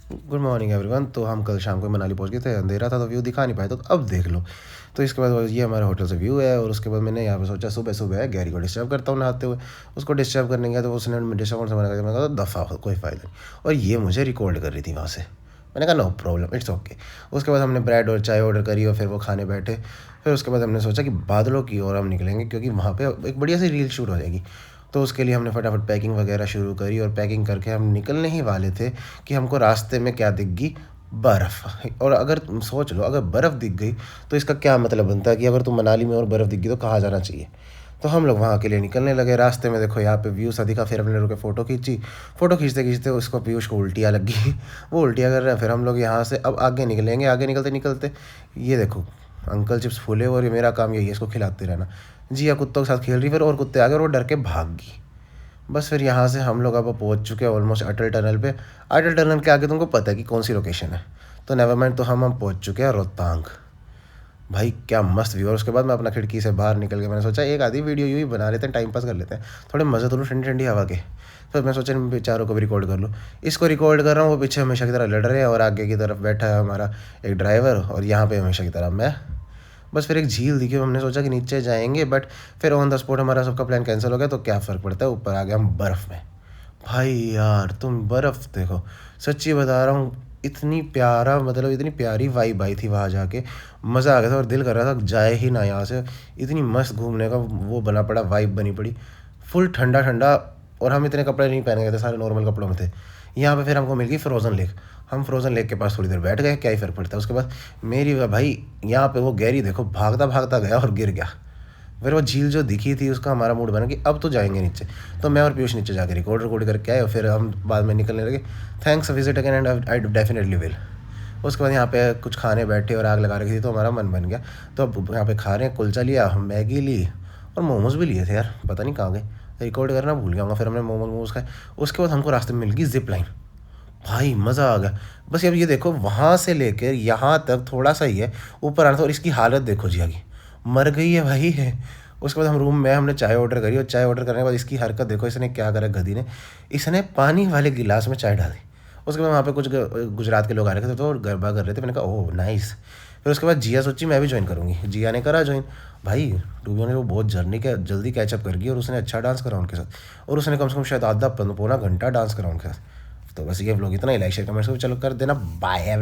Good morning everyone. तो हम कल शाम को मनाली पहुंच गए थे, अंधेरा था तो व्यू दिखा नहीं पाए, तो अब देख लो। तो इसके बाद ये हमारे होटल से व्यू है। और उसके बाद मैंने यहाँ पे सोचा सुबह सुबह है गैरी को डिस्टर्ब करता हूँ नहाते हुए। उसको डिस्टर्ब करने गया तो उसने डिस्टर्ब से मना कर, मैंने कहा दफ़ा हो, कोई फ़ायदा नहीं। और ये मुझे रिकॉर्ड कर रही थी वहाँ से। मैंने कहा नो प्रॉब्लम, इट्स ओके। उसके बाद हमने ब्रेड और चाय ऑर्डर करी और फिर वो खाने बैठे। फिर उसके बाद हमने सोचा कि बादलों की ओर हम निकलेंगे क्योंकि वहाँ पे एक बढ़िया सी रील शूट हो जाएगी। तो उसके लिए हमने फटाफट पैकिंग वगैरह शुरू करी और पैकिंग करके हम निकलने ही वाले थे कि हमको रास्ते में क्या दिख गई, बर्फ़। और अगर तुम सोच लो, अगर बर्फ़ दिख गई तो इसका क्या मतलब बनता है कि अगर तुम मनाली में और बर्फ़ दिख गई तो कहाँ जाना चाहिए। तो हम लोग वहाँ के लिए निकलने लगे। रास्ते में देखो यहाँ पे व्यू सा दिखा, फिर हमने रुके फ़ोटो खींची। फ़ोटो खींचते खींचते उसको पीयूष को उल्टियाँ लग गई वो उल्टियाँ कर रहा है। फिर हम लोग यहाँ से अब आगे निकलेंगे। आगे निकलते निकलते ये देखो अंकल चिप्स फूले और ये मेरा काम यही है इसको खिलाते रहना। जी, या कुत्तों के साथ खेल रही फिर, और कुत्ते आ गए और वो डर के भाग गई। बस फिर यहाँ से हम लोग अब पहुँच चुके हैं ऑलमोस्ट अटल टनल पे। अटल टनल के आगे तुमको पता है कि कौन सी लोकेशन है, तो नेवर माइंड। तो हम पहुँच चुके हैं रोहतांग। भाई क्या मस्त व्यू। और उसके बाद मैं अपना खिड़की से बाहर निकल के मैंने सोचा एक आधी वीडियो यूँ ही बना लेते हैं, टाइम पास कर लेते हैं, थोड़े मज़े तो लूँ ठंडी ठंडी हवा के। फिर मैं सोचा इन बेचारों को भी रिकॉर्ड कर लूँ। इसको रिकॉर्ड कर रहा हूँ, वो पीछे हमेशा की तरह लड़ रहे हैं और आगे की तरफ बैठा है हमारा एक ड्राइवर, और यहाँ पे हमेशा की तरह मैं। बस फिर एक झील दिखी, हमने सोचा कि नीचे जाएंगे, बट फिर ऑन द स्पॉट हमारा सबका प्लान कैंसिल हो गया। तो क्या फ़र्क पड़ता है, ऊपर आ गए हम बर्फ़ में। भाई यार तुम बर्फ़ देखो, सच्ची बता रहा हूँ, इतनी प्यारा, मतलब इतनी प्यारी वाइब आई थी वहाँ जाके। मज़ा आ गया था और दिल कर रहा था जाए ही ना यहाँ से। इतनी मस्त घूमने का वो बना पड़ा, वाइब बनी पड़ी, फुल ठंडा ठंडा। और हम इतने कपड़े नहीं पहने गए थे, सारे नॉर्मल कपड़ों में थे। यहाँ पे फिर हमको मिल गई फ्रोज़न लेक। हम फ्रोज़न लेक के पास थोड़ी देर बैठ गए, क्या ही फ़र्क पड़ता है। उसके बाद मेरी भाई यहाँ पे वो गैरी देखो भागता भागता गया और गिर गया। फिर वो झील जो दिखी थी उसका हमारा मूड बना कि अब तो जाएंगे नीचे। तो मैं और पीयूष नीचे जाकर रिकॉर्ड करके आए और फिर हम बाद में निकलने लगे। Thanks visit again and I definitely will. उसके बाद यहाँ पे कुछ खाने बैठे और आग लगा रखी थी तो हमारा मन बन गया। तो अब यहाँ पे खा रहे हैं, कुलचा लिया, मैगी ली और मोमोज़ भी लिए थे यार, पता नहीं कहाँ गए, रिकॉर्ड करना भूल गया हूँ। फिर हमने मोमोज़ खाए। उसके बाद हमको रास्ते में मिल गई जिप लाइन। भाई मज़ा आ गया। बस अब ये देखो वहाँ से लेकर यहाँ तक थोड़ा सा ही है, ऊपर आना था और इसकी हालत देखो जी आगे, मर गई है भाई है। उसके बाद हम रूम में हमने चाय ऑर्डर करी और चाय ऑर्डर करने के बाद इसकी हरकत देखो, इसने क्या करा गधी ने, इसने पानी वाले गिलास में चाय डाली। उसके बाद वहाँ पे कुछ गुजरात के लोग आ रहे थे तो गरबा कर रहे थे। मैंने कहा ओह नाइस। फिर उसके बाद जिया सोची मैं भी ज्वाइन करूँगी, जिया ने करा ज्वाइन। भाई टू बी ऑनेस्ट वो बहुत जल्दी कैचअप कर गई और उसने अच्छा डांस करा उनके साथ। और उसने कम से कम शायद आधा पौना घंटा डांस करा उनके साथ। तो बस ये व्लॉग इतना ही। लाइक शेयर कमेंट चलो कर देना, बाय।